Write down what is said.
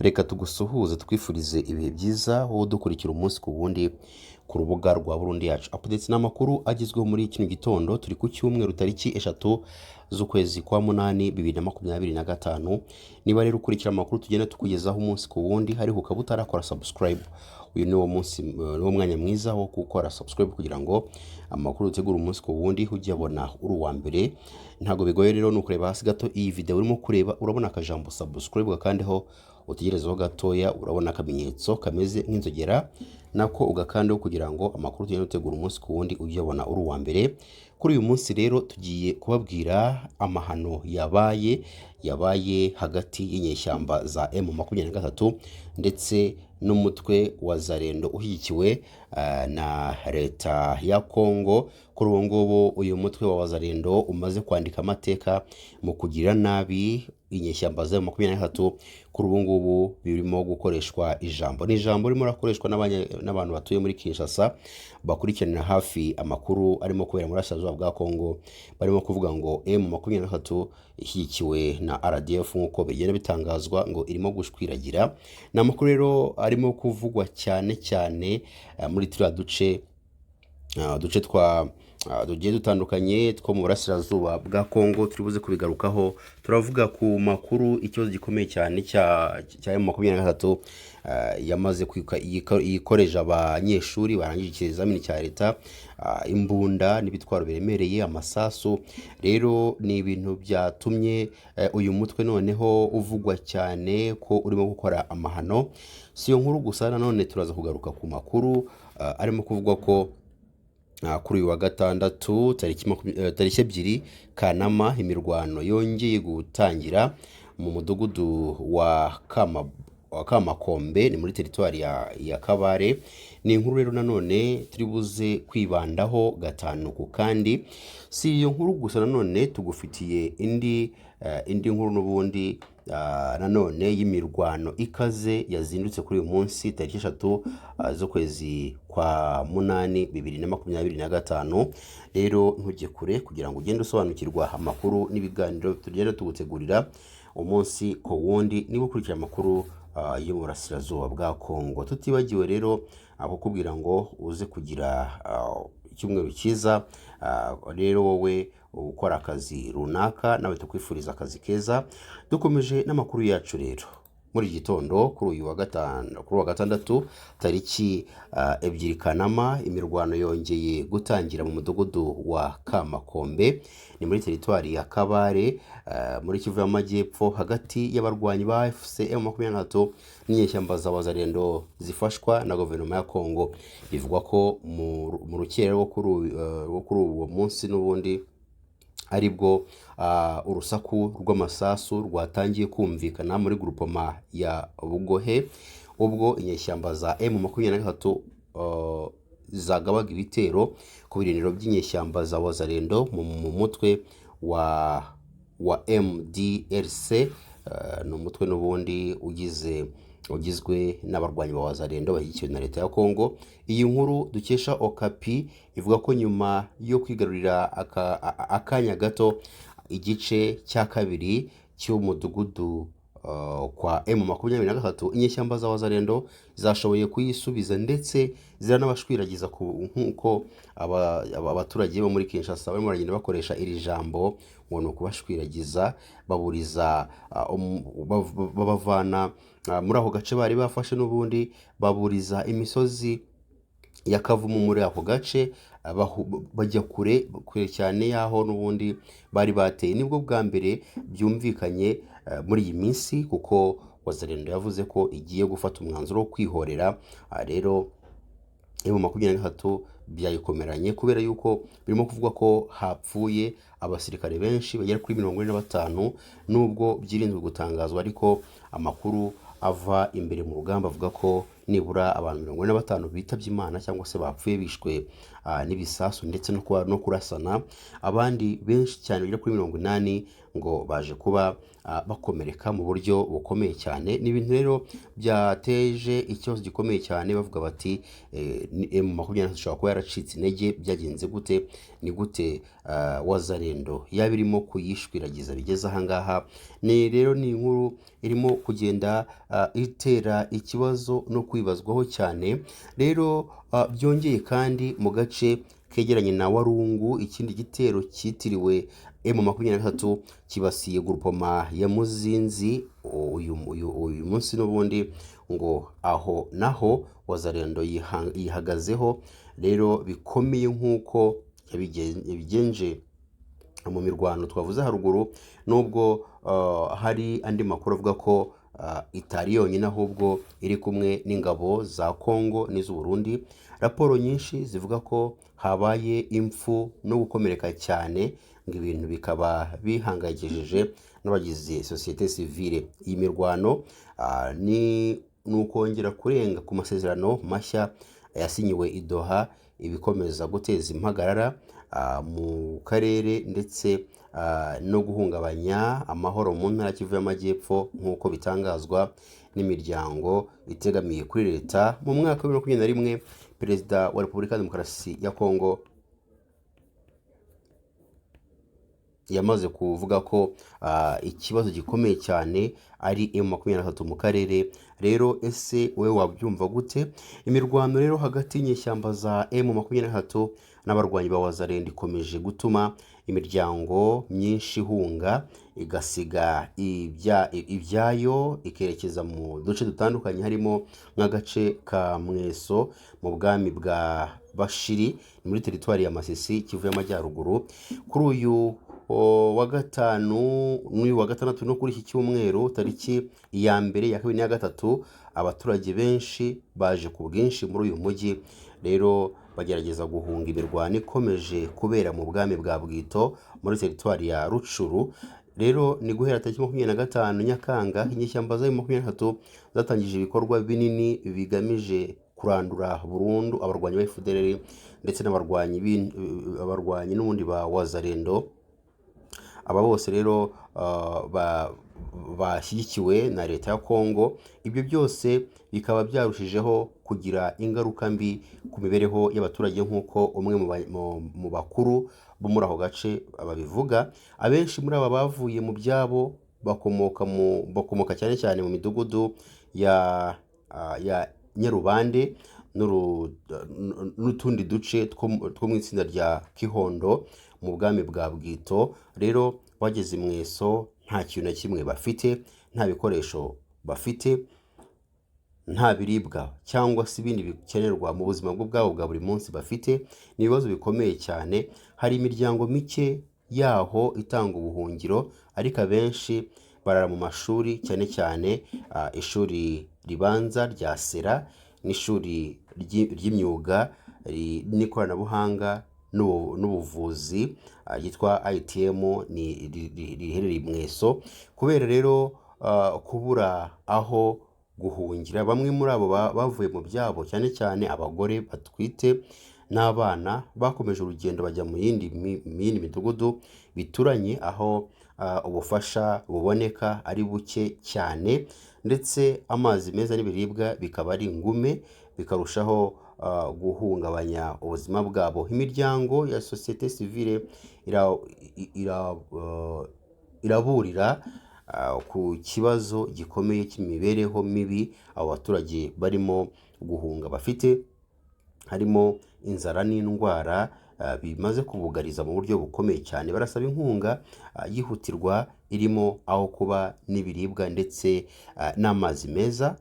Reka tugusuhuze twifurize ibihe byiza wowe dukurikira umunsi ku wundi ku rubuga rwa Burundi yacu updates n'amakuru agezweho muri kino gitondo. Turi ku cyumweru tariki 3 z'ukwezi kwa munani 2025. Niba rero ukurikira amakuru tugenda tukugezaho umunsi ku wundi hari ukaba utarakora subscribe, uyu ni wo munsi niwo mwanya mwiza wo gukora subscribe kugira ngo amakuru utegura umunsi ku wundi ujye abona uri uwa mbere. Ntago bigoye rero nukureba hasi gato iyi video urimo kureba urabona akajambo subscribe gakandeho utegerezeho gatoya, urabona akamenyetso kameze nk'inzogera nako ugakandeho kugira ngo amakuru tugenda dutegura umunsi ku wundi ujye abona uri uwa mbere. Kuri uyu munsi rero tugiye kubabwira amahano yabaye hagati y'inyeshyamba za M23 ndetse n'umutwe wa Zarendo uhikiwe na leta ya Kongo. Kuri ubu ngubu uyu mutwe wa Zarendo umaze kwandika amateka mu kugira nabi inyeshyamba za M23. Kuri ubu ngubu birimo gukoreshwa ijambo rimo rakoreshwa n'abantu batuye muri Kinshasa bakurikirana hafi amakuru arimo kubera muri Burasirazuba bwa Kongo. Barimo kuvuga ngo M23 ishyikiwe na RDF nk'uko bigenda bitangazwa ngo irimo gushwiragira. N'amakuru rero arimo kuvugwa cyane muri turiya duce tugiye dutandukanye two mu Burasirazuba bwa Kongo. Turibuze kubigarukaho, turavuga ku makuru ikibazo gikomeye cyane cya M23 yamaze yikoreje abanyeshuri barangije ikizamini cya leta, imbunda n'ibitwaro biremereye, amasasu. Rero ni ibintu byatumye uyu mutwe noneho uvugwa cyane ko urimo gukora amahano. Si yo nkuru gusa, nanone turaza kugaruka ku makuru arimo kuvugwa ko kuri uyu wa gatandatu tariki 2 Kanama imirwano yongeye gutangira mu mudugudu wa Kamakombe, ni muri teritwari ya Kabare. Ni inkuru rero nanone turibuze kwibandaho gatanu ku kandi. Si iyo nkuru gusa, nanone tugufitiye indi nkuru n'ubundi nanone y'imirwano ikaze yazindutse kuri uyu munsi tariki 3 z'ukwezi kwa munani 2025. Rero ntujye kure kugira ngo ugende usobanukirwa amakuru n'ibiganiro tugenda tugutegurira umunsi ku wundi niba ukurikira amakuru yo mu Burasirazuba bwa Kongo. Tutibagiwe rero kukubwira ngo uze kugira icyumweru cyiza. Rero wowe ukora akazi runaka nawe tukwifuriza akazi keza. Dukomeje n'amakuru yacu rero muri gitondo kuri uyu wa gatandatu tariki 2 Kanama imirwano yongeye gutangira mu mudugudu wa Kamakombe, ni muri teritwari ya Kabare muri Kivu y'Amajyepfo, hagati y'abarwanyi ba M23 n'inyeshyamba za Zarendo zifashwa na guverinoma ya Kongo. Bivugwa ko mu rukera rwo kuri uwo munsi n'ubundi aribwo urusaku rw'amasasu rwatangiye kumvikana muri groupement ya Bugohe, ubwo inyeshyamba za M23 zagabaga ibitero ku birindiro by'inyeshyamba za Zarendo mu mutwe wa MDRC. Ni umutwe n'ubundi ugizwe n'abarwanyi ba Zarendo bashyigikiwe na leta ya Kongo. Iyi nkuru dukesha Okapi ivuga ko nyuma yo kwigarurira akanya gato igice cya kabiri cy'umudugudu kwa M23, inyeshyamba za Zarendo zashoboye kuyisubiza ndetse ziranabashwiragiza nk'uko abaturage bo muri Kinshasa barimo baragenda bakoresha iri jambo ngo ni ukubashwiragiza, babavana muri ako gace bari bafashe, n'ubundi baburiza imisozi ya Kavumu muri ako gace bajya kure cyane yaho n'ubundi bari bateye. Nibwo bwa mbere byumvikanye muri iyi minsi, kuko Zarendo yavuze ko igiye gufata umwanzuro wo kwihorera. Rero M23 byayikomeranye kubera yuko birimo kuvuga ko hapfuye abasirikare benshi bagera kuri 45, nubwo byirinzwe gutangazwa, ariko amakuru ava imbere mu rugamba avuga ko nibura abantu 45 bitabye Imana cyangwa se bapfuye bishwe n'ibisasu ndetse no kurasana, abandi benshi cyane bagera kuri 80 ngo baje kuba bakomereka mu buryo bukomeye cyane. Ni ibintu rero byateje ikibazo gikomeye cyane, bavuga bati M23 ishobora kuba yaracitse intege, byagenze gute, ni gute Wazalendo yaba irimo kuyishwiragiza bigeze ahangaha. Ni rero ni inkuru irimo kugenda itera ikibazo no kwibazwaho cyane. Rero byongeye kandi mu gace kegeranye na Warungu, ikindi gitero cyitiriwe M23 kibasiye groupement ya Muzinzi uyu munsi n'ubundi ngo aho naho Wazalendo yihagazeho rero bikomeye nk'uko yabigenje mu mirwano twavuze haruguru, nubwo hari andi makuru avuga ko itari yonyine ahubwo iri kumwe n'ingabo za Kongo n'iz'u Burundi. Raporo nyinshi zivuga ko habaye impfu no gukomereka cyane, ngo ibintu bikaba bihangayikishije n'abagize societe civile. Iyi mirwano ni ukongera kurenga ku masezerano mashya yasinyiwe i Doha, ibikomeza guteza impagarara mu karere ndetse no guhungabanya amahoro mu ntara Kivu y'Amajyepfo nk'uko bitangazwa n'imiryango itegamiye kuri leta. Mu mwaka wa 2021 Perezida wa Repubulika ya Demokarasi ya Kongo yamaze kuvuga ko ikibazo gikomeye cyane ari M23 mu karere. Rero ese wowe wabyumva gute? Imirwano rero hagati y'inyeshyamba za M23 n'abarwanyi ba Wazalendo ikomeje gutuma imiryango myinshi ihunga igasiga ibyayo ikerekeza mu duce dutandukanye, harimo nk'agace ka Mweso mu bwami bwa Bashiri muri teritwari ya Masisi, Kivu y'Amajyaruguru. Kuri uyu wa gatanu n'uyu wa gatandatu no kuri iki cyumweru tariki ya mbere ya kabiri ya gatatu, abaturage benshi baje ku bwinshi muri uyu mujyi, rero bagerageza guhunga imirwano ikomeje kubera mu bwami bwa Bwito muri teritwari ya Rucuru. Rero ni guhera tariki 25 Nyakanga inyeshyamba za M23 zatangije ibikorwa binini bigamije kurandura burundu abarwanyi ba FDLR ndetse n'abarwanyi n'ubundi ba Wazalendo. Aba bose rero bashyigikiwe na leta ya Kongo. Ibyo byose bikaba byarushijeho kugira ingaruka mbi ku mibereho y'abaturage nk'uko umwe mu bakuru bo muri aho gace babivuga. Abenshi muri aba bavuye mu byabo bakomoka cyane cyane mu midugudu ya Nyarubande n'utundi duce two mu itsinda rya Kihondo mu bwami bwa Bwito. Rero bageze Mweso nta kintu na kimwe bafite, nta bikoresho bafite, nta biribwa cyangwa se ibindi bikenerwa mu buzima bwabo bwa buri munsi bafite. Ni ibibazo bikomeye cyane. Hari imiryango mike yaho itanga ubuhungiro, ariko abenshi barara mu mashuri, cyane cyane ishuri ribanza rya Sera n'ishuri ry'imyuga n'ikoranabuhanga n'ubuvuzi yitwa ITM riherereye Mweso. Kubera rero kubura aho guhungira, bamwe muri abo bavuye mu byabo, cyane cyane abagore batwite n'abana, bakomeje urugendo bajya mu yindi midugudu bituranye, aho ubufasha buboneka ari buke cyane, ndetse amazi meza n'ibiribwa bikaba ari ingume, bikarushaho guhungabanya ubuzima bwabo. Imiryango ya societe civile iraburira ku kibazo gikomeye cy'imibereho mibi abo baturage barimo guhunga bafite, harimo inzara n'indwara bimaze kubugariza mu buryo bukomeye cyane. Barasaba inkunga yihutirwa irimo aho kuba n'ibiribwa ndetse n'amazi meza.